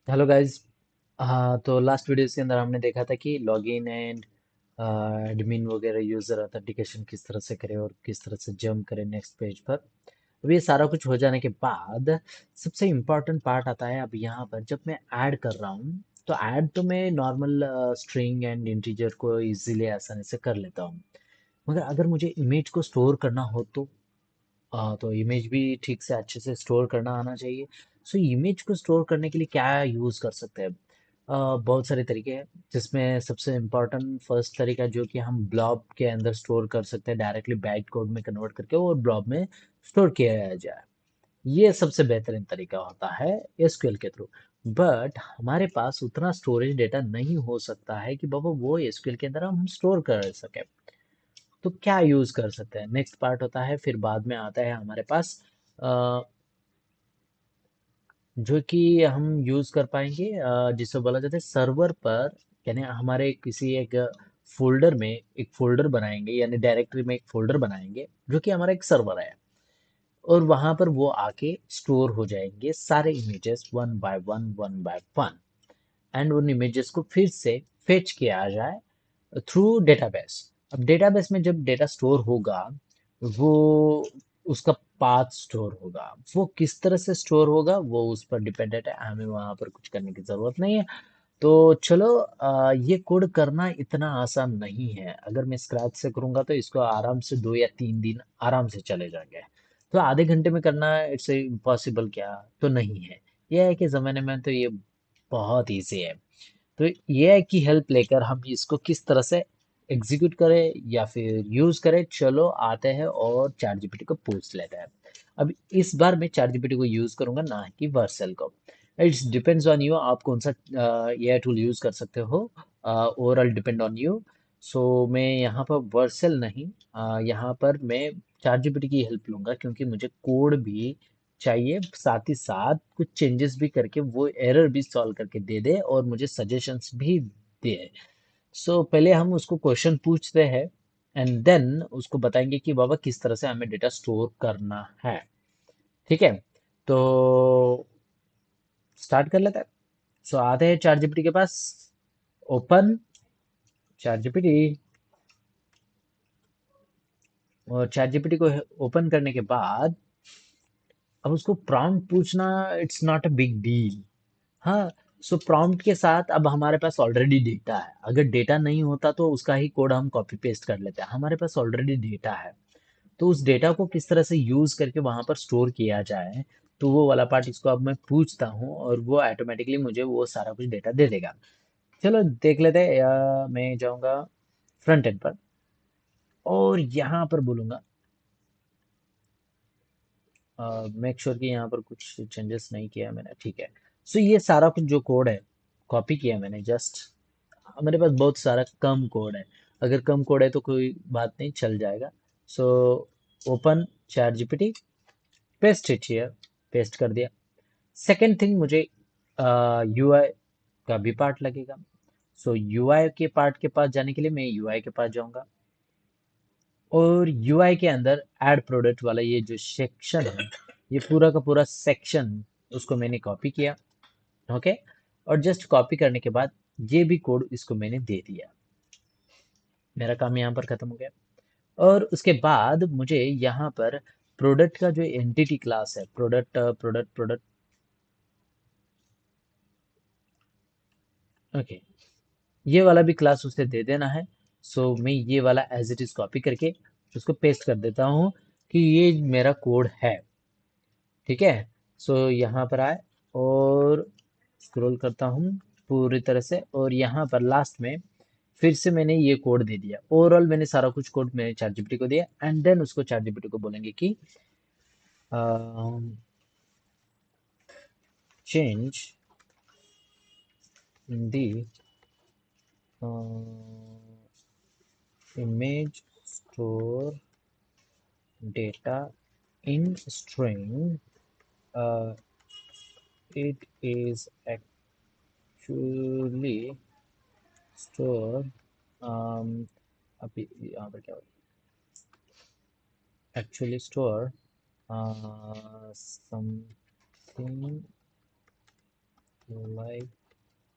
Hello guys. हाँ, तो last video के अंदर हमने देखा था कि लॉगिन एंड एडमिन वगैरह यूजर ऑथेंटिकेशन किस तरह से करें और किस तरह से जंप करें नेक्स्ट पेज पर। अब ये सारा कुछ हो जाने के बाद सबसे इम्पोर्टेंट पार्ट आता है। अब यहाँ पर जब मैं ऐड कर रहा हूँ तो ऐड तो मैं नॉर्मल स्ट्रिंग एंड इंटीजर को इजीली आसानी से कर लेता हूँ, मगर अगर मुझे इमेज को स्टोर करना हो तो इमेज भी ठीक से अच्छे से स्टोर करना आना चाहिए। सो इमेज को स्टोर करने के लिए क्या यूज़ कर सकते हैं? बहुत सारे तरीके हैं, जिसमें सबसे इम्पोर्टेंट फर्स्ट तरीका जो कि हम ब्लॉब के अंदर स्टोर कर सकते हैं, डायरेक्टली बाइट कोड में कन्वर्ट करके और ब्लॉब में स्टोर किया जाए। ये सबसे बेहतरीन तरीका होता है एसक्यूएल के थ्रू। बट हमारे पास उतना स्टोरेज डेटा नहीं हो सकता है कि बाबा वो एसक्यूएल के अंदर हम स्टोर कर सके। तो क्या यूज कर सकते हैं, नेक्स्ट पार्ट होता है। फिर बाद में आता है हमारे पास अ, जो कि हम यूज कर पाएंगे, जिसे बोला जाता है सर्वर पर। यानी हमारे किसी एक फोल्डर में एक फोल्डर बनाएंगे, यानी डायरेक्टरी में एक फोल्डर बनाएंगे जो कि हमारा एक सर्वर है। और वहां पर वो आके स्टोर हो जाएंगे सारे images one by one. And उन इमेजेस को फिर से फेच किया जाए थ्रू डेटाबेस। अब डेटाबेस में जब डेटा स्टोर होगा, वो उसका पाथ स्टोर होगा। वो किस तरह से स्टोर होगा वो उस पर डिपेंडेंट है, हमें वहां पर कुछ करने की जरूरत नहीं है। तो चलो, ये कोड करना इतना आसान नहीं है। अगर मैं स्क्रैच से करूंगा तो इसको आराम से 2 या 3 दिन आराम से चले जाएंगे। तो आधे घंटे में करना इट्स इम्पॉसिबल क्या? तो नहीं है। यह है कि जमाने में तो ये बहुत इजी है। तो एआई की हेल्प लेकर हम इसको किस तरह से एग्जीक्यूट करें या फिर यूज करें, चलो आते हैं और चैट जीपीटी को पूछ लेते हैं। अब इस बार मैं चैट जीपीटी को यूज करूंगा, ना कि वर्सेल को। इट्स डिपेंड्स ऑन यू, आप कौन सा एआई टूल यूज कर सकते हो। Overall depend on you. So मैं यहाँ पर वर्सेल नहीं, यहाँ पर मैं चैट जीपीटी की हेल्प लूंगा, क्योंकि मुझे कोड भी चाहिए, साथ ही साथ कुछ चेंजेस भी करके वो एरर भी सॉल्व करके दे दे और मुझे सजेशंस भी दे। सो पहले हम उसको क्वेश्चन पूछते हैं एंड देन उसको बताएंगे कि बाबा किस तरह से हमें डेटा स्टोर करना है। ठीक है, तो स्टार्ट कर लेते हैं। सो आते हैं चैट जीपीटी के पास। Open ChatGPT. और चैट जीपीटी को ओपन करने के बाद अब उसको प्रॉम्प्ट पूछना, it's not a big deal. हाँ, सो प्रॉम्प्ट के साथ अब हमारे पास ऑलरेडी डेटा है। अगर डेटा नहीं होता तो उसका ही कोड हम कॉपी पेस्ट कर लेते हैं। हमारे पास ऑलरेडी डेटा है, तो उस डेटा को किस तरह से यूज करके वहां पर स्टोर किया जाए, तो वो वाला पार्ट इसको अब मैं पूछता हूँ और वो ऑटोमेटिकली मुझे वो सारा कुछ डेटा दे देगा। चलो देख लेते हैं। मैं जाऊंगा फ्रंट एंड पर और यहाँ पर बोलूंगा मेक श्योर कि यहाँ पर कुछ चेंजेस नहीं किया मैंने। ठीक है। सो ये सारा कुछ जो कोड है कॉपी किया मैंने जस्ट। मेरे पास बहुत सारा कम कोड है। अगर कम कोड है तो कोई बात नहीं, चल जाएगा। So open chat GPT, paste it here. Paste कर दिया। सेकेंड थिंग, मुझे यूआई का भी पार्ट लगेगा। सो यूआई के पार्ट के पास जाने के लिए मैं यूआई के पास जाऊंगा। और यूआई के अंदर ऐड प्रोडक्ट वाला ये जो सेक्शन है, ये पूरा का पूरा सेक्शन उसको मैंने कॉपी किया। ओके। और जस्ट कॉपी करने के बाद ये भी कोड इसको मैंने दे दिया। मेरा काम यहाँ पर खत्म हो गया। और उसके बाद मुझे यहाँ पर प्रोडक्ट का जो एंटिटी क्लास है, प्रोडक्ट प्रोडक्ट प्रोडक्ट। ओके, ये वाला भी क्लास उसे दे देना है। सो मैं ये वाला एज इट इज कॉपी करके उसको पेस्ट कर देता हूँ कि ये मेरा कोड है। ठीक है। सो यहाँ पर आए और स्क्रॉल करता हूँ पूरी तरह से, और यहाँ पर लास्ट में फिर से मैंने ये कोड दे दिया। ओवरऑल मैंने सारा कुछ कोड मैंने चैट जीपीटी को दिया एंड देन उसको चैट जीपीटी को बोलेंगे कि change the image store data in string. uh, it is actually store, अभी यहाँ पर क्या होगा, actually store something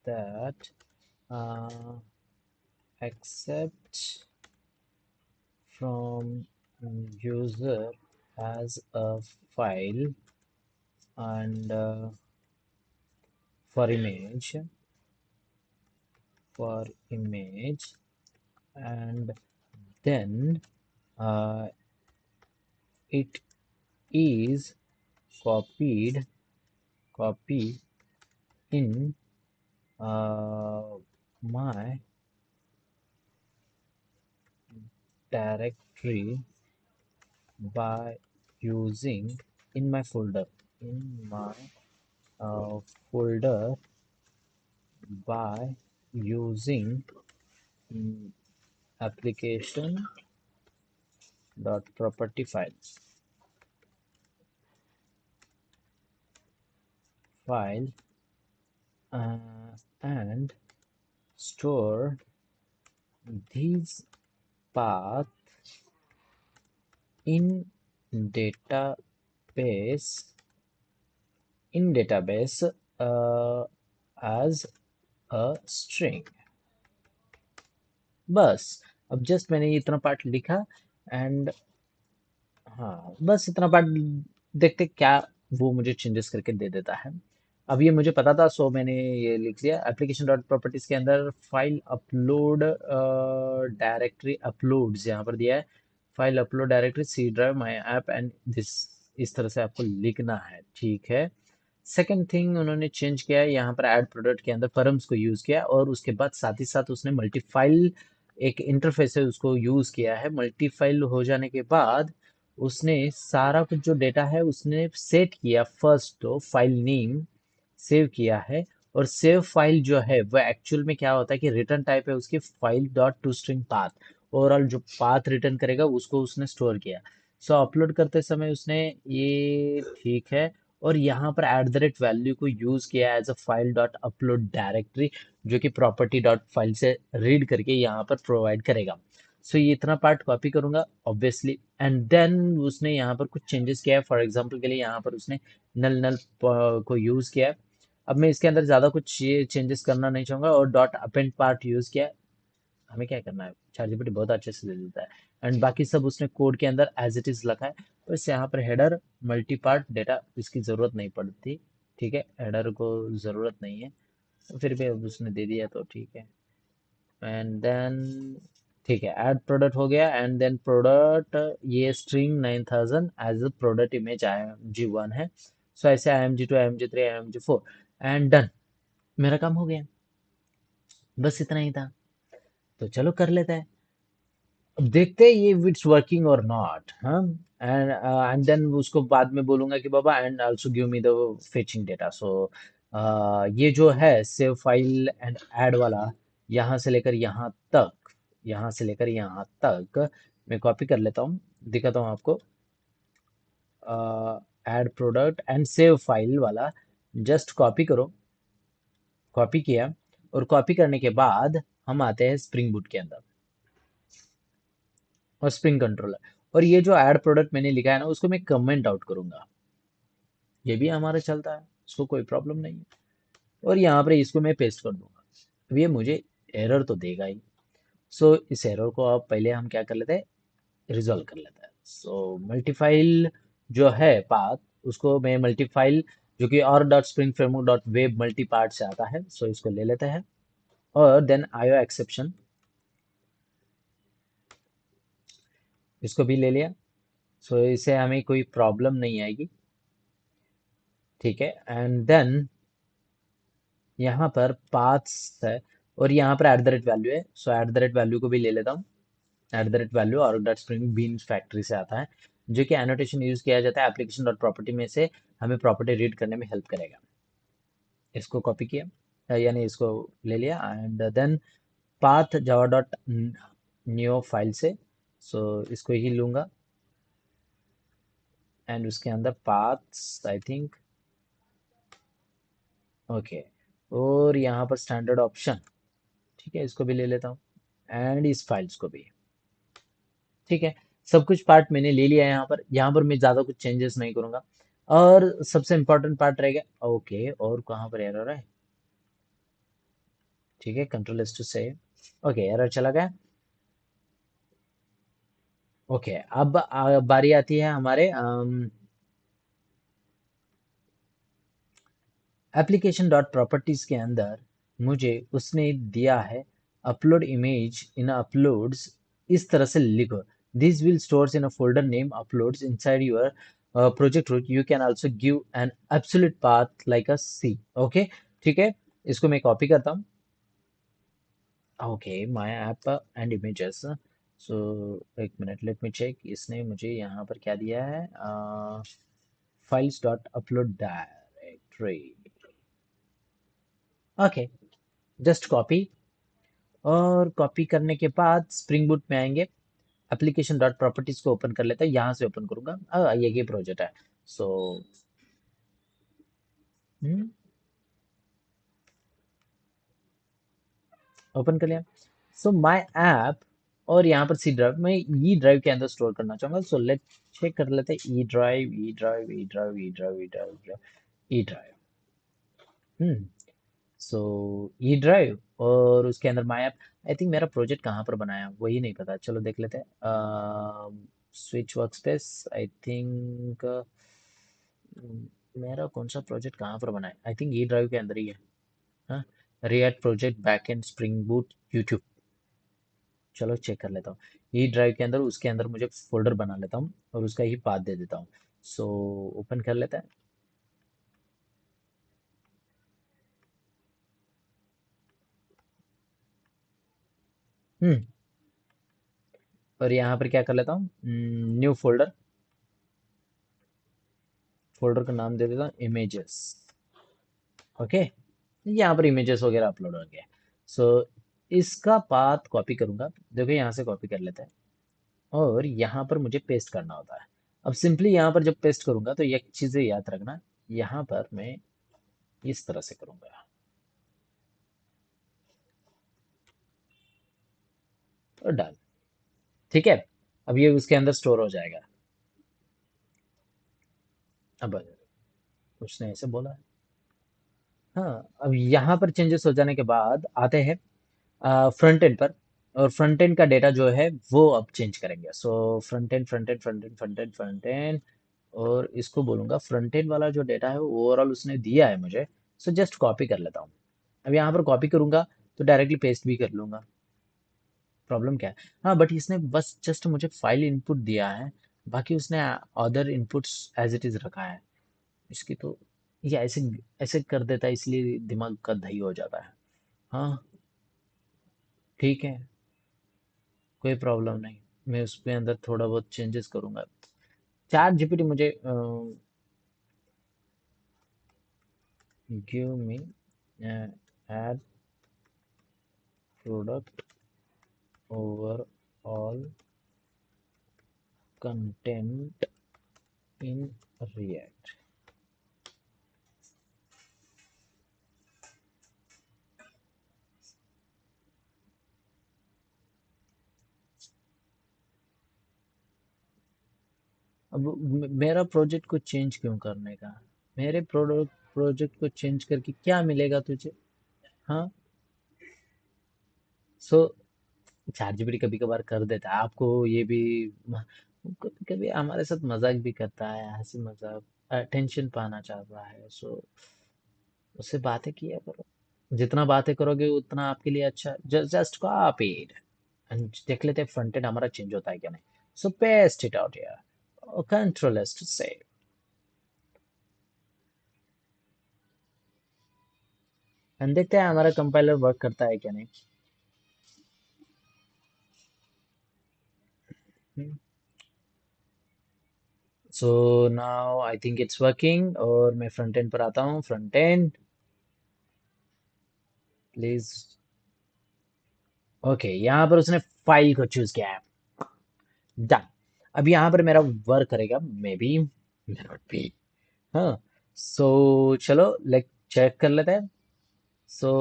that uh, accept from user as a file and for image for image and then uh, it is copy in uh, my directory by using in my folder in my uh, folder by using mm, application dot property file and store these path in database database uh, as a string. बस अब just मैंने ये इतना part लिखा and हाँ बस इतना part देखते क्या वो मुझे चेंजेस करके दे देता है। अब ये मुझे पता था सो मैंने ये लिख दिया एप्लीकेशन डॉट प्रॉपर्टीज के अंदर फाइल अपलोड डायरेक्टरी अपलोड्स यहाँ पर दिया है file upload directory C drive my app and this इस तरह से आपको लिखना है ठीक है। सेकंड थिंग उन्होंने चेंज किया है यहाँ पर ऐड प्रोडक्ट के अंदर परम्स को यूज किया और उसके बाद साथ ही साथ उसने मल्टीफाइल एक इंटरफेस है उसको यूज किया है। मल्टीफाइल हो जाने के बाद उसने सारा कुछ जो डेटा है उसने सेट किया फर्स्ट तो फाइल नेम सेव किया है और सेव फाइल जो है वो एक्चुअल में क्या होता है कि रिटर्न टाइप है उसकी file dot to string path overall जो पाथ रिटर्न करेगा उसको उसने स्टोर किया। सो अपलोड करते समय उसने ये ठीक है और यहाँ पर एट द रेट वैल्यू को यूज किया as a file dot upload directory जो कि प्रॉपर्टी डॉट फाइल से रीड करके यहाँ पर प्रोवाइड करेगा। सो ये इतना पार्ट कॉपी करूंगा ऑब्वियसली एंड देन उसने यहाँ पर कुछ चेंजेस किया है फॉर एग्जांपल के लिए यहाँ पर उसने नल नल को यूज किया है। अब मैं इसके अंदर ज्यादा कुछ ये चेंजेस करना नहीं चाहूंगा और डॉट अपेंड पार्ट यूज किया है। हमें क्या करना है ChatGPT बहुत अच्छे से दे देता है एंड बाकी सब उसने कोड के अंदर एज इट इज लिखा है। बस यहाँ पर हेडर मल्टी पार्ट डेटा इसकी जरूरत नहीं पड़ती ठीक है हेडर को जरूरत नहीं है फिर भी अब उसने दे दिया तो ठीक है। एंड देन ठीक है ऐड प्रोडक्ट हो गया एंड देन प्रोडक्ट ये string 9000 as a product image IMG1 है। सो ऐसे IMG2 IMG3 IMG4 and done मेरा काम हो गया बस इतना ही था। तो चलो कर लेते हैं अब देखते हैं ये इट्स वर्किंग और नॉट हाँ एंड देन उसको बाद में बोलूंगा कि बाबा and also give me the fetching data. So ये जो है सेव फाइल एंड ऐड वाला यहाँ से लेकर यहाँ से लेकर यहाँ तक मैं कॉपी कर लेता हूँ दिखाता हूँ आपको। Add product and save file वाला जस्ट कॉपी करो कॉपी किया और कॉपी करने के बाद हम आते हैं स्प्रिंग बूट के अंदर और स्प्रिंग कंट्रोलर और ये जो ऐड प्रोडक्ट मैंने लिखा है ना उसको मैं कमेंट आउट करूंगा ये भी हमारा चलता है उसको कोई प्रॉब्लम नहीं है और यहाँ पर इसको मैं पेस्ट कर दूंगा। अब ये मुझे एरर तो देगा ही सो इस एरर को अब पहले हम क्या कर लेते हैं रिजॉल्व कर लेते हैं। सो मल्टीफाइल जो है पाथ उसको मैं मल्टीफाइल जो कि और dot spring framework dot web multi part से आता है सो इसको ले लेते हैं और देन आयो एक्सेप्शन इसको भी ले लिया। सो इससे हमें कोई प्रॉब्लम नहीं आएगी ठीक है एंड देन यहाँ पर पाथ्स है और यहाँ पर एट द रेट वैल्यू है सो एट द रेट वैल्यू को भी ले लेता हूँ। एट द रेट वैल्यू और डॉट स्प्रिंग बीन फैक्ट्री से आता है जो कि एनोटेशन यूज किया जाता है एप्लीकेशन डॉट प्रॉपर्टी में से हमें प्रॉपर्टी रीड करने में हेल्प करेगा। इसको कॉपी किया यानी इसको ले लिया and then path Java dot new file से सो इसको ही लूंगा एंड उसके अंदर पाथ्स आई थिंक ओके और यहाँ पर स्टैंडर्ड ऑप्शन ठीक है इसको भी ले लेता हूँ एंड इस फाइल्स को भी ठीक है। सब कुछ पार्ट मैंने ले लिया है यहाँ पर मैं ज्यादा कुछ चेंजेस नहीं करूंगा और सबसे इम्पोर्टेंट पार्ट रहेगा ओके और कहाँ पर एरर है ठीक है, control S to save. Okay, error चला गया। ओके, अब बारी आती है हमारे एप्लीकेशन डॉट प्रॉपर्टीज के अंदर। मुझे उसने दिया है अपलोड इमेज इन अपलोड्स। इस तरह से लिखो, this will stores in a folder name uploads inside your project root. You can also give an absolute path like a C. Okay, ठीक है, इसको मैं कॉपी करता हूँ। Okay, my app and images. So एक मिनट, लेट मी चेक। इसने मुझे यहाँ पर क्या दिया है? Files dot upload directory. Okay, just copy. और कॉपी करने के बाद स्प्रिंग बूट में आएंगे, एप्लीकेशन डॉट प्रॉपर्टीज को ओपन कर लेते हैं। यहाँ से ओपन करूंगा, ये प्रोजेक्ट है। सो ओपन कर लिया। सो माय ऐप, और यहाँ पर सी ड्राइव मैं ई ड्राइव के अंदर स्टोर करना चाहूंगा। सो लेट चेक कर लेते हैं। E drive, E drive, E drive, E drive, E drive, E drive. Hmm so E drive, और उसके अंदर माय ऐप। आई थिंक मेरा प्रोजेक्ट कहाँ पर बनाया वही नहीं पता, चलो देख लेते हैं। स्विच वर्कस्पेस, आई थिंक। मेरा कौन सा प्रोजेक्ट कहाँ पर बनाया? आई थिंक ई ड्राइव के अंदर ही है। हाँ, react project backend spring boot YouTube. चलो चेक कर लेता हूँ। ई ड्राइव के अंदर, उसके अंदर मुझे फोल्डर बना लेता हूँ और उसका ही पाथ दे देता हूँ। सो ओपन कर लेते हैं। हम्म और यहाँ पर क्या कर लेता हूँ? New folder. फोल्डर का नाम दे देता हूँ इमेजेस। ओके, यहाँ पर इमेजेस वगैरह अपलोड हो गया। सो इसका पाथ कॉपी करूंगा। देखो, यहाँ से कॉपी कर लेते हैं और यहाँ पर मुझे पेस्ट करना होता है। अब सिंपली यहाँ पर जब पेस्ट करूंगा तो एक चीज़ें याद रखना। यहाँ पर मैं इस तरह से करूंगा और डन। ठीक है, अब ये उसके अंदर स्टोर हो जाएगा। अब उसने ऐसे बोला है। हाँ, अब यहाँ पर चेंजेस हो जाने के बाद आते हैं फ्रंट एंड पर। और फ्रंट एंड का डेटा जो है वो अब चेंज करेंगे। So front end, front end, front end, front end, front end, और इसको बोलूंगा फ्रंट एंड वाला जो डेटा है वो ओवरऑल उसने दिया है मुझे। सो जस्ट कॉपी कर लेता हूँ। अब यहाँ पर कॉपी करूंगा तो डायरेक्टली पेस्ट भी कर लूंगा। प्रॉब्लम क्या है? हाँ, बट इसने बस जस्ट मुझे फाइल इनपुट दिया है, बाकी उसने other inputs as it is रखा है। इसकी तो, ये ऐसे ऐसे कर देता है, इसलिए दिमाग का दही हो जाता है। हाँ, ठीक है, कोई प्रॉब्लम नहीं। मैं उसके अंदर थोड़ा बहुत चेंजेस करूंगा। चैट जीपीटी मुझे give me add product overall content in React. अब मेरा प्रोजेक्ट को चेंज क्यों करने का? मेरे प्रोजेक्ट को चेंज करके क्या मिलेगा तुझे? हाँ, सो चैट जीपीटी कभी कभार कर देता है आपको ये भी। कभी कभी हमारे साथ मजाक भी करता है, हंसी मजाक, अटेंशन पाना चाहता है। सो उससे बातें किया करो। जितना बातें करोगे उतना आपके लिए अच्छा। जस्ट कॉपीड एंड देख लेते हैं फ्रंट एंड हमारा चेंज होता है क्या नहीं। So paste it out here, control S to save, and देखते हैं हमारा कंपाइलर वर्क करता है क्या नहीं। So now I think it's working, और मैं फ्रंट एंड पर आता हूँ। Front and, please. ओके, यहाँ पर उसने फाइल को चूज किया है। डन। अब यहाँ पर मेरा वर्क करेगा, may be, may not be. हाँ, सो चलो लेट चेक कर लेते हैं। सो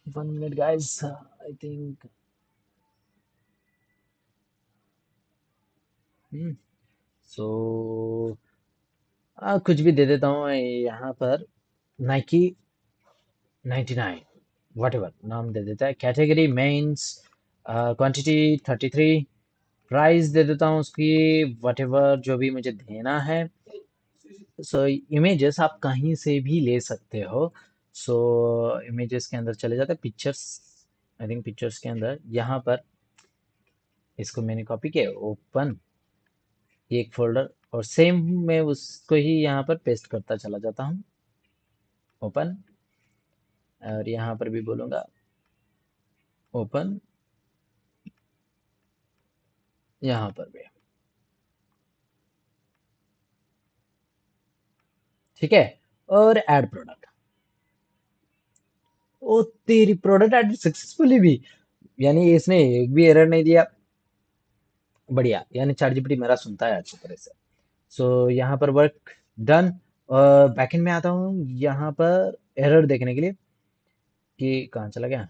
1 मिनट गाइस, आई थिंक। सो कुछ भी दे देता हूँ यहाँ पर। नाइकी 99 whatever नाम दे देता है, कैटेगरी मेंस, क्वांटिटी 33, प्राइस दे देता हूँ उसकी whatever जो भी मुझे देना है। सो इमेजेस आप कहीं से भी ले सकते हो। सो इमेजेस के अंदर चले जाते हैं, पिक्चर्स, आई थिंक पिक्चर्स के अंदर यहाँ पर इसको मैंने कॉपी किया, ओपन, ये एक फोल्डर, और सेम मैं उसको ही यहाँ पर पेस्ट करता चला जाता हूँ, ओपन, और यहाँ पर भी बोलूँगा ओपन, यहाँ पर भी, ठीक है। और ऐड प्रोडक्ट, ओ तेरी प्रोडक्ट ऐड सक्सेसफुली भी, यानी इसने एक भी एरर नहीं दिया, बढ़िया, यानी चैट जीपीटी मेरा सुनता है अच्छी तरह से। सो यहाँ पर वर्क डन, और बैकएंड में आता हूँ यहाँ पर एरर देखने के लिए कि कहाँ चला गया।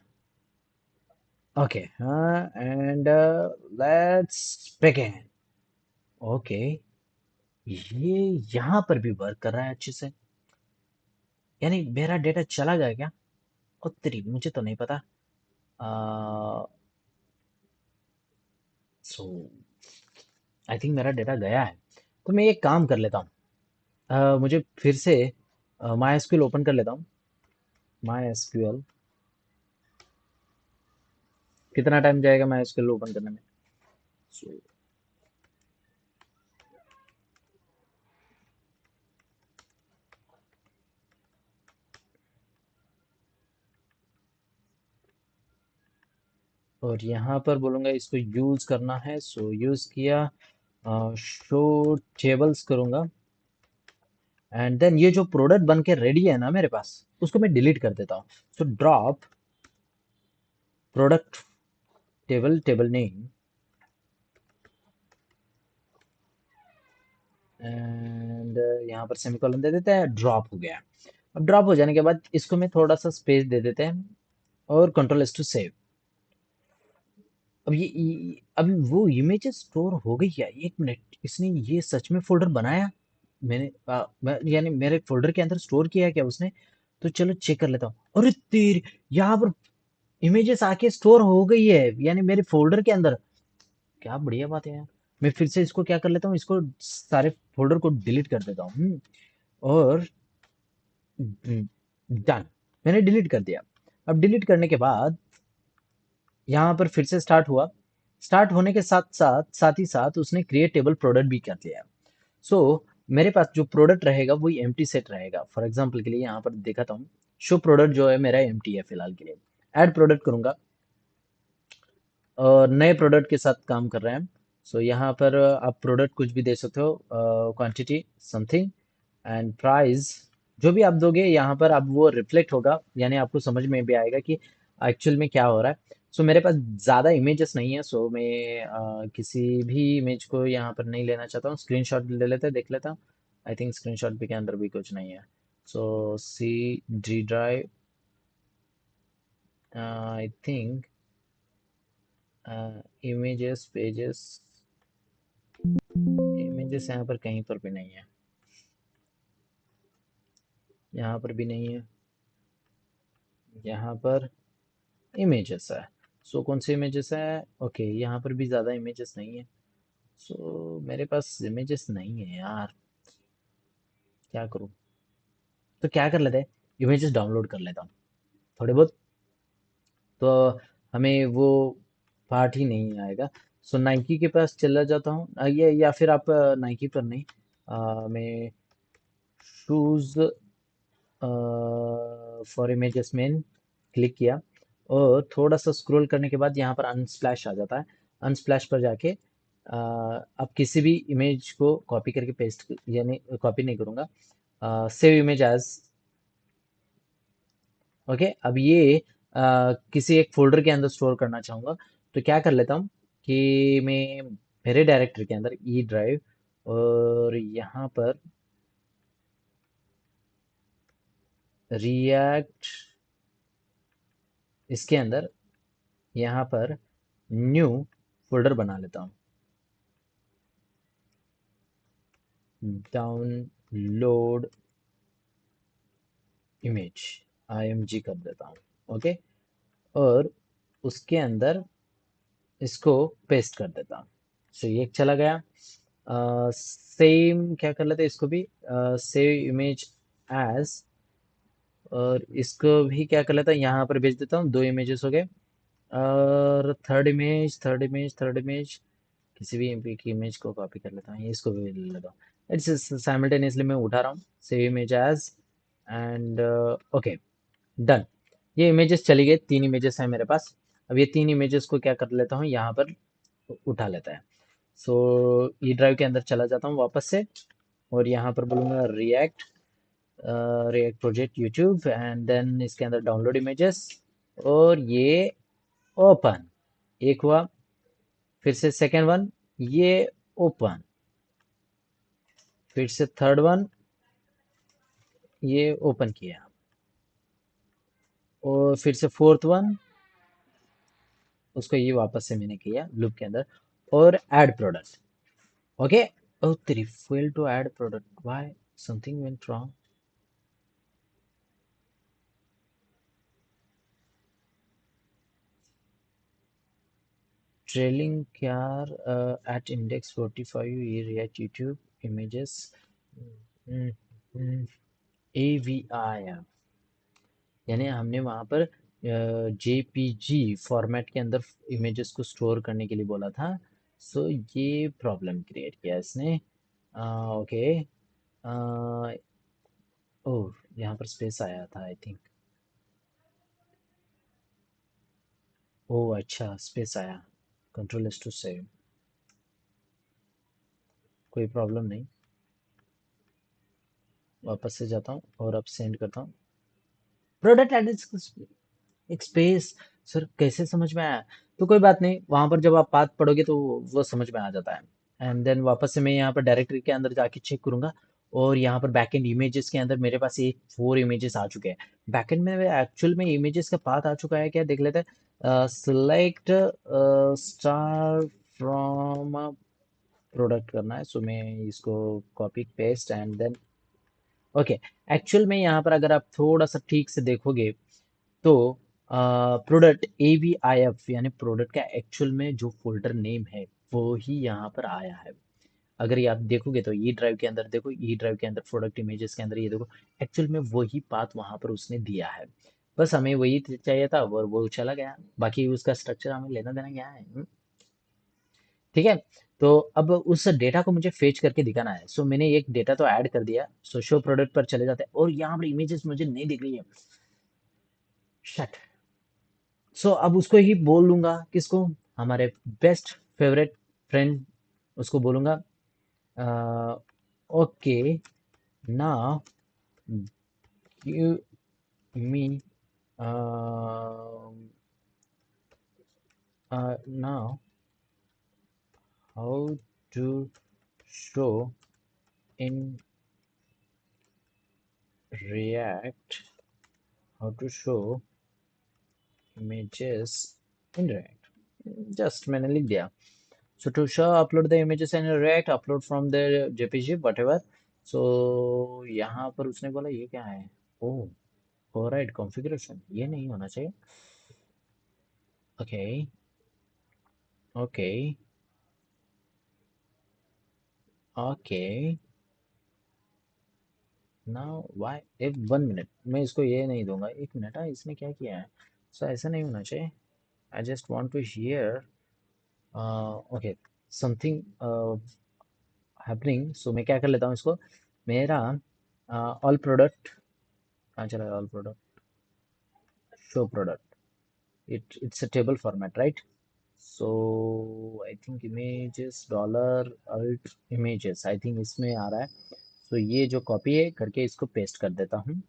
ओके हाँ, एंड लेट्स बिगिन। ओके, ये यहाँ पर भी वर्क कर रहा है अच्छे से, यानी मेरा डेटा चला गया क्या? ओ तेरी, मुझे तो नहीं पता। सो आई थिंक मेरा डेटा गया है, तो मैं एक काम कर लेता हूँ। मुझे फिर से माई एसक्यूएल ओपन कर लेता हूँ, माई एसक्यूएल। कितना टाइम जाएगा माई एसक्यूएल ओपन करने में? So, और यहाँ पर बोलूँगा इसको यूज करना है, सो यूज किया, शो टेबल्स करूँगा, एंड देन ये जो प्रोडक्ट बन के रेडी है ना मेरे पास, उसको मैं डिलीट कर देता हूँ। So drop product table, table name, and यहाँ पर सेमीकोलन दे देते हैं, ड्रॉप हो गया। अब ड्रॉप हो जाने के बाद इसको मैं थोड़ा सा स्पेस दे देते हैं, और कंट्रोल एस टू सेव। अब अब वो इमेजेस स्टोर हो गई क्या? एक मिनट, इसने ये सच में फोल्डर बनाया? यानी मेरे फोल्डर के अंदर स्टोर किया है क्या उसने? तो चलो चेक कर लेता हूँ। अरे तेरी, यहाँ पर इमेजेस आके स्टोर हो गई है, यानी मेरे फोल्डर के अंदर। क्या बढ़िया बात है यार। मैं फिर से इसको क्या कर लेता हूँ, इसको सारे फोल्डर को डिलीट कर देता हूँ, और डन, मैंने डिलीट कर दिया। अब डिलीट करने के बाद यहाँ पर फिर से स्टार्ट हुआ, स्टार्ट होने के साथ ही साथ उसने क्रिएट टेबल प्रोडक्ट भी कर दिया। सो मेरे पास जो प्रोडक्ट रहेगा वही एम्प्टी सेट रहेगा। फॉर एग्जांपल के लिए यहाँ पर दिखाता हूँ, शो प्रोडक्ट जो है मेरा एम्प्टी है फिलहाल के लिए। ऐड प्रोडक्ट करूंगा, और नए प्रोडक्ट के साथ काम कर रहे हैं। सो यहाँ पर आप प्रोडक्ट कुछ भी दे सकते हो, क्वांटिटी समथिंग, एंड प्राइस, जो भी आप दोगे यहाँ पर अब वो रिफ्लेक्ट होगा, यानी आपको समझ में भी आएगा कि एक्चुअल में क्या हो रहा है। सो मेरे पास ज़्यादा इमेजेस नहीं है, सो मैं किसी भी इमेज को यहाँ पर नहीं लेना चाहता हूँ। स्क्रीनशॉट ले लेते हैं, देख लेता हूँ। आई थिंक स्क्रीनशॉट भी के अंदर भी कुछ नहीं है। So C D drive, I think images pages, images यहाँ पर कहीं पर भी नहीं है, यहाँ पर भी नहीं है, यहाँ पर इमेजेस है। सो कौन से इमेजेस है? ओके, यहाँ पर भी ज़्यादा इमेजेस नहीं है। सो मेरे पास इमेजेस नहीं है यार, क्या करूँ? तो क्या कर लेते हैं, इमेजेस डाउनलोड कर लेता हूँ थोड़े बहुत, तो हमें वो पार्ट ही नहीं आएगा। सो नाइकी के पास चला जाता हूँ, ये या फिर आप नाइकी पर नहीं, मैं शूज़ फॉर इमेजेस में क्लिक किया, और थोड़ा सा स्क्रॉल करने के बाद यहाँ पर अनस्प्लैश आ जाता है। अनस्प्लैश पर जाके आप किसी भी इमेज को कॉपी करके पेस्ट, यानी कॉपी नहीं करूँगा, सेव इमेज एज। ओके, अब ये किसी एक फोल्डर के अंदर स्टोर करना चाहूँगा, तो क्या कर लेता हूँ कि मैं मेरे डायरेक्टरी के अंदर ई ड्राइव, और यहाँ पर रिएक्ट, इसके अंदर यहाँ पर न्यू फोल्डर बना लेता हूँ, डाउनलोड इमेज। IMG कर देता हूँ। ओके, और उसके अंदर इसको पेस्ट कर देता हूँ। सो ये चला गया। सेम क्या कर लेते हैं इसको भी, सेव इमेज एज, और इसको भी क्या कर लेता हूँ, यहाँ पर भेज देता हूँ। दो इमेजेस हो गए। और थर्ड इमेज किसी भी एमपी की इमेज को कॉपी कर लेता हूँ, इसको भी ले लेता हूँ। इट्स साइमल्टेनियसली मैं उठा रहा हूँ। Save image as and okay, done. ये इमेजेस चली गई, तीन इमेजेस हैं मेरे पास। अब ये तीन इमेजेस को क्या कर लेता हूँ, यहाँ पर उठा लेता है। सो ई ड्राइव के अंदर चला जाता हूँ वापस से, और यहाँ पर बोलूँगा React, React project YouTube, and then इसके अंदर डाउनलोड इमेजेस, और ये ओपन। एक हुआ, फिर से सेकेंड वन, ये ओपन, फिर से थर्ड वन, ये ओपन किया, और फिर से फोर्थ वन, उसको ये वापस से मैंने किया लूप के अंदर, और ऐड प्रोडक्ट। ओके, oh तेरी fail to add product, why, something went wrong? Trailing car at index 45, ये react YouTube images, AVI, यानी हमने वहाँ पर JPG फॉर्मेट के अंदर इमेजेस को स्टोर करने के लिए बोला था। सो ये प्रॉब्लम क्रिएट किया इसने। ओके, ओह यहाँ पर स्पेस आया था आई थिंक। ओह अच्छा, स्पेस आया। कंट्रोल एस टू सेव, कोई प्रॉब्लम नहीं। वापस से जाता हूँ और अब सेंड करता हूँ। प्रोडक्ट एड्रेस, एक स्पेस। सर कैसे समझ में आया? तो कोई बात नहीं, वहां पर जब आप बात पढ़ोगे तो वो समझ में आ जाता है। एंड देन वापस से मैं यहाँ पर डायरेक्टरी के अंदर जाके चेक करूंगा, और यहाँ पर बैकएंड इमेजेस के अंदर मेरे पास एक 4 इमेजेस आ चुके हैं। बैकएंड में एक्चुअल में इमेजेस का पाथ आ चुका है क्या, देख लेते हैं। सिलेक्ट स्टार फ्रॉम प्रोडक्ट करना है, सो मैं इसको copy paste and then okay. Actual में यहाँ पर अगर आप थोड़ा सा ठीक से देखोगे तो प्रोडक्ट AVIF यानी प्रोडक्ट का एक्चुअल में जो फोल्डर नेम है वो ही यहाँ पर आया है। अगर ये आप देखोगे तो ई ड्राइव के अंदर देखो, ई ड्राइव के अंदर प्रोडक्ट इमेजेस के अंदर ये देखो, एक्चुअल में वही पाथ वहां पर उसने दिया है। बस हमें वही चाहिए था और वो चला गया, बाकी उसका स्ट्रक्चर हमें लेना देना क्या है। ठीक है, तो अब उस डेटा को मुझे फेच करके दिखाना है। सो मैंने एक डेटा तो ऐड कर दिया। सो शो प्रोडक्ट पर चले जाते हैं, और यहाँ पर इमेजेस मुझे नहीं दिख रही है। शट। सो अब उसको ही बोल लूंगा, किसको, हमारे बेस्ट फेवरेट फ्रेंड, उसको बोलूंगा okay now give me now how to show in react, how to show images in react, just मैंने लिख दिया। So to show upload the images and React, upload from the JPG whatever. So यहाँ पर उसने बोला ये क्या है, ओह ओवरराइड कॉन्फ़िगरेशन, ये नहीं होना चाहिए। Okay, okay, okay, now why, एक 1 मिनट मैं इसको ये नहीं दूंगा, 1 मिनट। हाँ इसने क्या किया है, सो ऐसा नहीं होना चाहिए। I just want to hear okay something happening. So मैं क्या कर लेता हूँ इसको, मेरा ऑल प्रोडक्ट कहाँ चला, all product, show product, it's a table format, right? So I think images dollar alt images, I think इसमें आ रहा है। so ये जो कॉपी है करके इसको पेस्ट कर देता हूँ,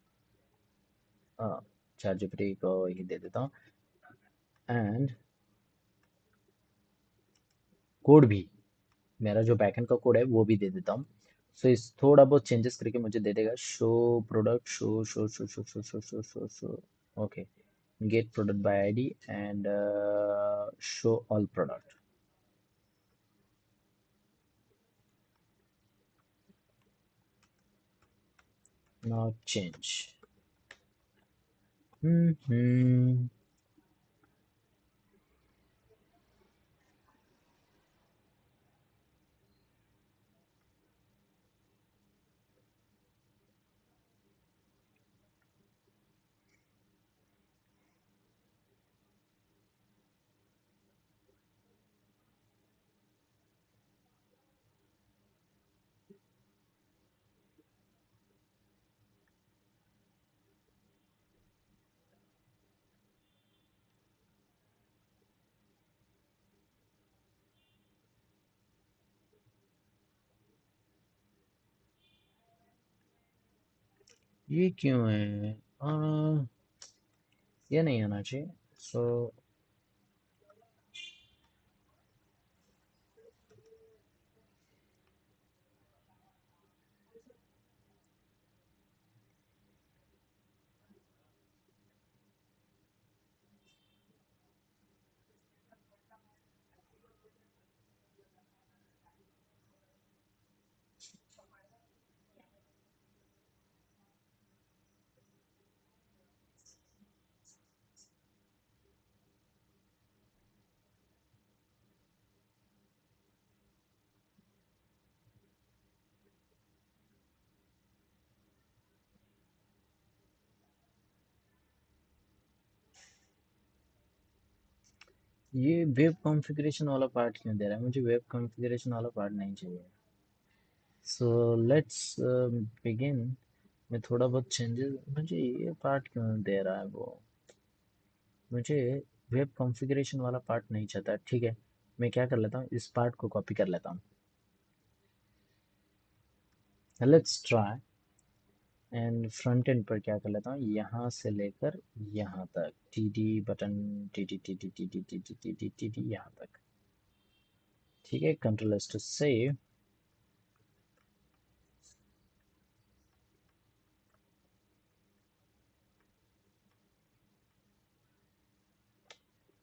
चैट जीपीटी को ही दे देता हूँ, एंड कोड भी, मेरा जो बैकएंड का कोड है वो भी दे देता हूँ। सो इस थोड़ा बहुत चेंजेस करके मुझे दे देगा, show product, show show show show show show show show show okay, get product by ID and show all product, now change, हम्म। ये क्यों है? ये नहीं आना चाहिए। सो ये वेब कॉन्फ़िगरेशन वाला पार्ट क्यों दे रहा है? मुझे वेब कॉन्फ़िगरेशन वाला पार्ट नहीं चाहिए। सो लेट्स बिगिन में थोड़ा बहुत चेंजेस। मुझे ये पार्ट क्यों दे रहा है वो? मुझे वेब कॉन्फ़िगरेशन वाला पार्ट नहीं चाहता। ठीक है, मैं क्या कर लेता हूँ, इस पार्ट को कॉपी कर लेता हूँ। Let's try. And front end पर क्या कर लेता हूँ, यहाँ से लेकर यहाँ तक T D button, T T T T T T T T T T T T यहाँ तक। ठीक है, control S to save.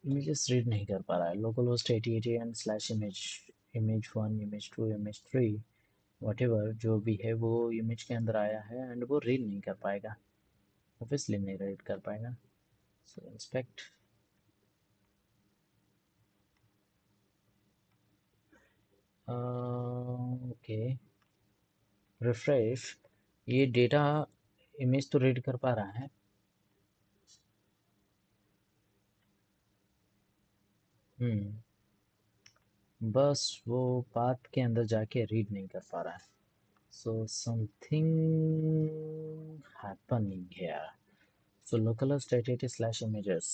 Images read नहीं कर पा रहा है। Local host 8080 and slash image, image one, image two, image three, whatever जो भी है वो इमेज के अंदर आया है एंड वो रीड नहीं कर पाएगा। ऑब्वियसली नहीं रीड कर पाएगा। सो इंस्पेक्ट। Okay, refresh. ये डेटा इमेज तो रीड कर पा रहा है। हम्म, बस वो पाथ के अंदर जाके रीड नहीं कर पा रहा है। So something happening here. So localhost 8080 slash images।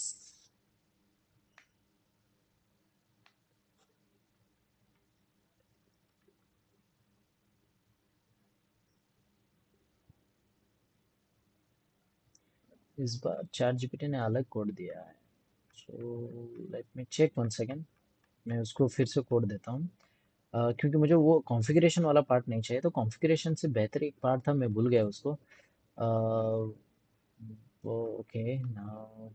इस बार चैट जीपीटी ने अलग कोड दिया है। So let me check one second. मैं उसको फिर से कोड देता हूँ। क्योंकि मुझे वो कॉन्फ़िगरेशन वाला पार्ट नहीं चाहिए। तो कॉन्फ़िगरेशन से बेहतर एक पार्ट था, मैं भूल गया उसको। वो ओके नाउ।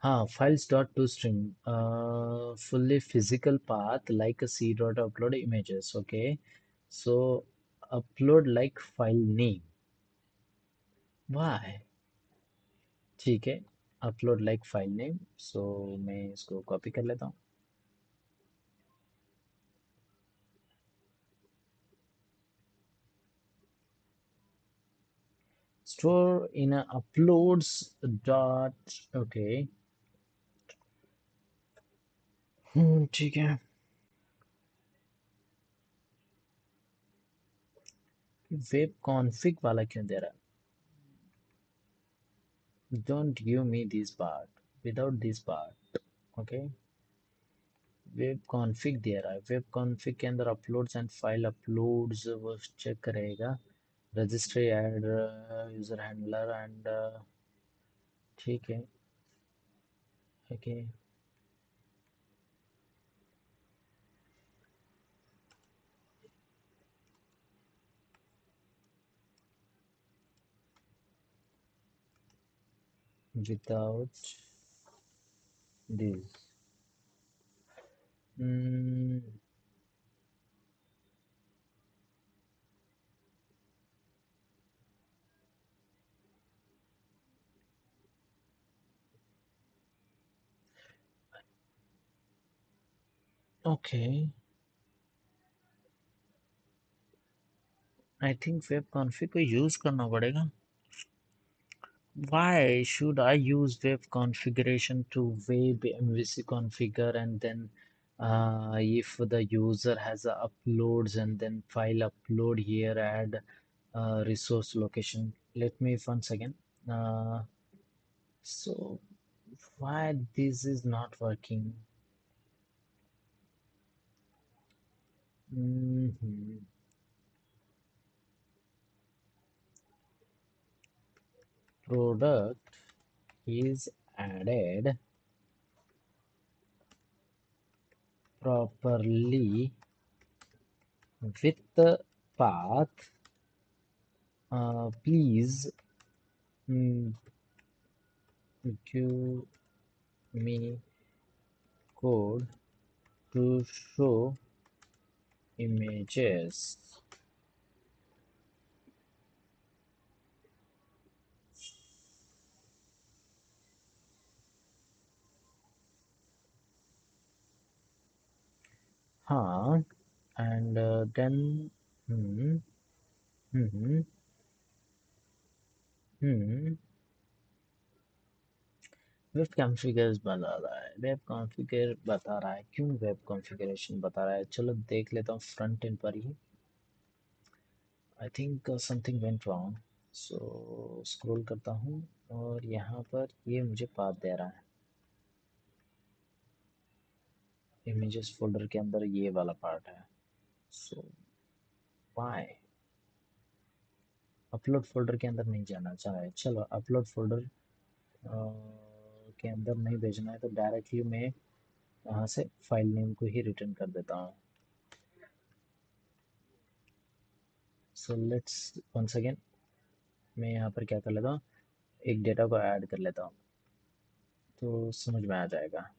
हाँ, files dot to string, fully physical path like a c dot upload images. Okay, so upload like file name। Why? ठीक है, upload like file name। So मैं इसको कॉपी कर लेता हूँ। Store in a uploads dot। Okay। ठीक है। Web config वाला क्यों दे रहा है? Don't give me this part without this part। Okay। Web config दे रहा है। वेब कॉन्फ़िग के अंदर अपलोड्स एंड फाइल अपलोड्स वो चेक करेगा। Registry add, user handler and. ठीक है। Okay, without this. Mm, okay, I think web config को यूज़ करना पड़ेगा. Why should I use web configuration to web MVC configure and then if the user has a uploads and then file upload here, add resource location. Let me once again. Uh, so why this is not working? Mhm. Product is added properly with the path. Please mm, give me code to show images. Huh? And then hmm, hmm, hmm, web configure बता रहा है, web configure बता रहा है, क्यों web configuration बता रहा है? चलो देख लेता हूँ फ्रंट एंड पर ही. I think something went wrong. So scroll करता हूँ और यहाँ पर ये मुझे पाथ दे रहा है. इमेजेस फोल्डर के अंदर ये वाला पार्ट है. सो व्हाई अपलोड फोल्डर के अंदर नहीं जाना चाह रहा है? चलो अपलोड फोल्डर के अंदर नहीं भेजना है तो डायरेक्टली मैं यहाँ से फाइल नेम को ही रिटर्न कर देता हूँ. सो लेट्स वंस अगेन मैं यहाँ पर क्या कर लेता हूँ, एक डेटा को ऐड कर लेता हूँ तो समझ में आ जाएगा.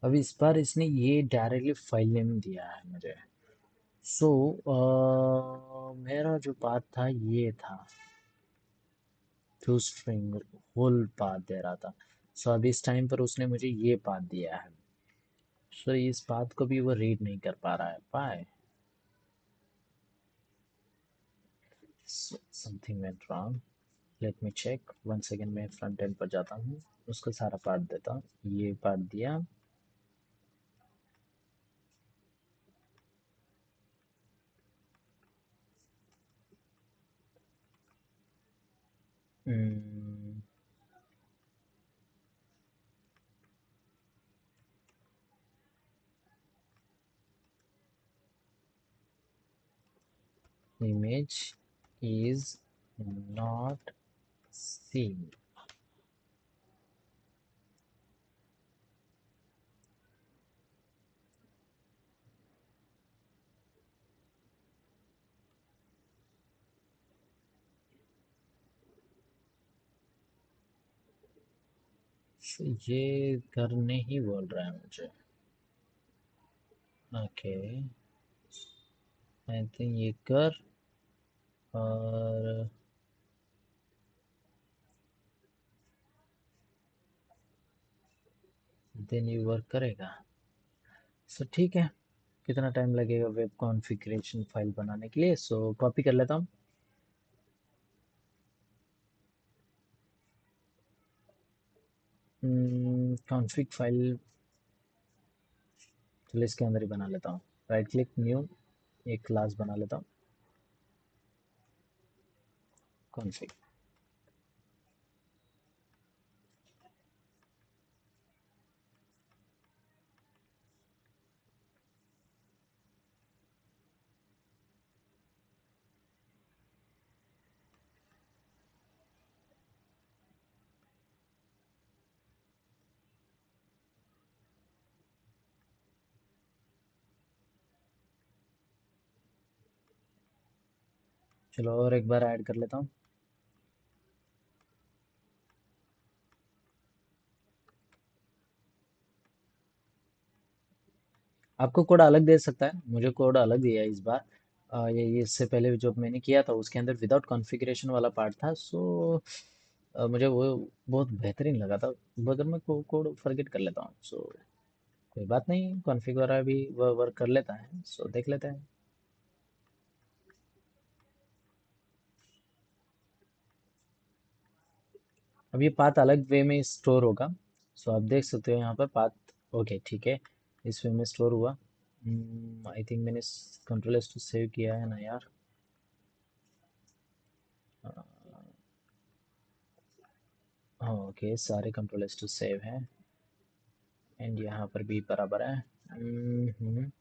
अब इस बार इसने ये डायरेक्टली फाइल नेम दिया है मुझे. सो मेरा जो पाथ था ये था, टू स्ट्रिंग होल पाथ दे रहा था. सो अब इस टाइम पर उसने मुझे ये पाथ दिया है. सो इस पाथ को भी वो रीड नहीं कर पा रहा है. पाए something went wrong. Let me check once again. मैं फ्रंट एंड पर जाता हूँ, उसको सारा पार्ट देता हूँ. ये पार्ट दिया. Image is not seen. ये करने ही बोल रहा है मुझे. ओके, आई थिंक ये कर. और देन ये वर्क करेगा। सो ठीक है, कितना टाइम लगेगा वेब कॉन्फ़िगरेशन फाइल बनाने के लिए? सो कॉपी कर लेता हूँ। कॉन्फ़िग फाइल, चलो इसके अंदर ही बना लेता हूँ। राइट क्लिक, न्यू, एक क्लास बना लेता हूँ, कॉन्फ़िग। चलो और एक बार ऐड कर लेता हूँ। आपको कोड अलग दे सकता है, मुझे कोड अलग दिया है इस बार। ये इससे पहले जो मैंने किया था उसके अंदर विदाउट कॉन्फ़िगरेशन वाला पार्ट था, सो मुझे वो बहुत बेहतरीन लगा था, मगर मैं कोड फॉरगेट कर लेता हूँ। सो कोई बात नहीं, कॉन्फ़िग वगैरह भी वह वर्क कर लेता है, सो देख लेते हैं। अब ये पाथ अलग वे में स्टोर होगा। सो आप देख सकते हो यहाँ पर पाथ। ओके ठीक है, इस वे में स्टोर हुआ। आई थिंक मैंने कंट्रोल एस टू सेव किया है ना यार। ओके, सारे कंट्रोल एस टू सेव हैं, एंड यहाँ पर भी बराबर है।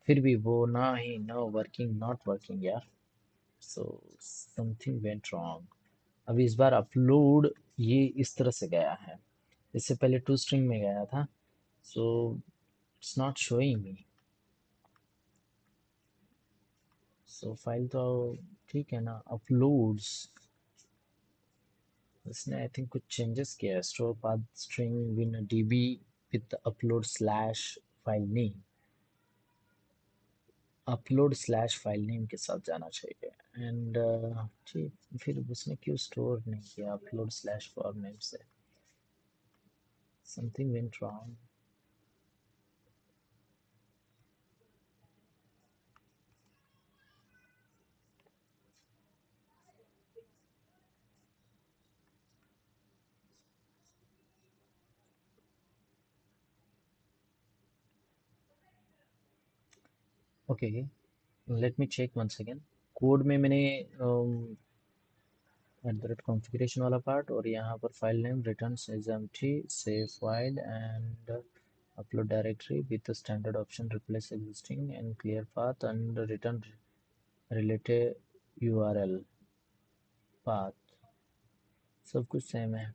फिर भी वो ना ही नो वर्किंग, नॉट वर्किंग यार। So something went wrong. अब इस बार अपलोड ये इस तरह से गया है, इससे पहले टू स्ट्रिंग में गया था। So it's not showing me. So file तो ठीक है ना, अपलोड्स, इसने आई थिंक कुछ चेंजेस किया है। Store path string win dB with upload slash file name, upload slash file name के साथ जाना चाहिए। एंड ठीक, फिर उसने क्यों स्टोर नहीं किया अपलोड स्लैश फॉर नेम से? Something went wrong. Okay, let me check once again. Code में मैंने एट द रेट कॉन्फ़िगरेशन वाला पार्ट, और यहाँ पर file name return as empty, save file and upload directory with the standard option, replace existing and clear path and return related URL path, सब कुछ same है।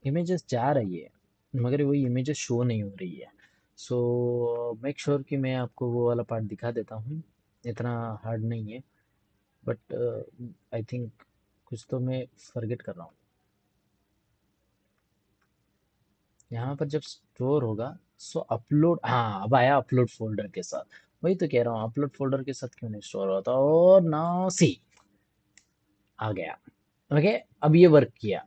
Images जा रही है, मगर वही इमेजेस शो नहीं हो रही है। सो मेक श्योर कि मैं आपको वो वाला पार्ट दिखा देता हूँ, इतना हार्ड नहीं है, बट आई थिंक कुछ तो मैं फॉरगेट कर रहा हूँ। यहाँ पर जब स्टोर होगा, सो अपलोड, हाँ अब आया अपलोड फोल्डर के साथ। वही तो कह रहा हूँ, अपलोड फोल्डर के साथ क्यों नहीं स्टोर होता, और नाउ सी आ गया। ओके, अब ये वर्क किया।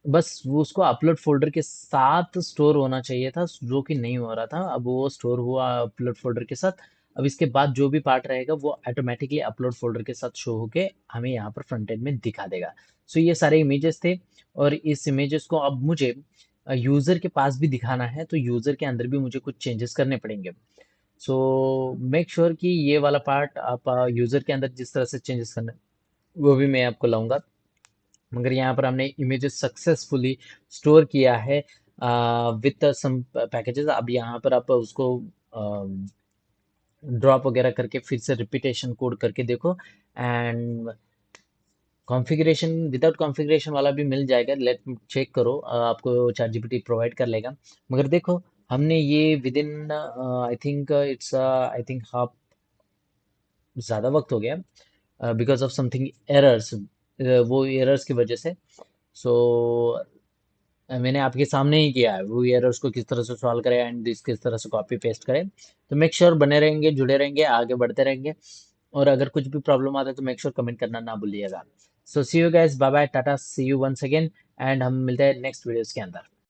बस वो उसको अपलोड फोल्डर के साथ स्टोर होना चाहिए था, जो कि नहीं हो रहा था। अब वो स्टोर हुआ अपलोड फोल्डर के साथ। अब इसके बाद जो भी पार्ट रहेगा वो ऑटोमेटिकली अपलोड फोल्डर के साथ शो होके हमें यहाँ पर फ्रंट एंड में दिखा देगा। सो ये सारे इमेजेस थे, और इस इमेजेस को अब मुझे यूजर के पास भी दिखाना है, तो यूजर के अंदर भी मुझे कुछ चेंजेस करने पड़ेंगे। सो मेक श्योर कि ये वाला पार्ट आप यूजर के अंदर जिस तरह से चेंजेस करना है, वो भी मैं आपको लाऊंगा। मगर यहाँ पर हमने इमेजेस सक्सेसफुली स्टोर किया है विथ सम पैकेजेस। अब यहाँ पर आप उसको ड्रॉप वगैरह करके फिर से रिपीटेशन कोड करके देखो, एंड कॉन्फ़िगरेशन विदाउट कॉन्फ़िगरेशन वाला भी मिल जाएगा, लेट चेक करो, आपको चैट जीपीटी प्रोवाइड कर लेगा। मगर देखो हमने ये with in I think it's I think half, ज़्यादा वक्त हो गया बिकॉज ऑफ समथिंग एरर्स, वो एरर्स की वजह से। सो मैंने आपके सामने ही किया है वो एरर्स को किस तरह से सॉल्व करें एंड दिस किस तरह से कॉपी पेस्ट करें। तो मेक श्योर बने रहेंगे, जुड़े रहेंगे, आगे बढ़ते रहेंगे। और अगर कुछ भी प्रॉब्लम आता है तो मेक श्योर कमेंट करना ना भूलिएगा। So see you guys, bye bye, tata, see you once again, and हम मिलते हैं नेक्स्ट वीडियोस के अंदर।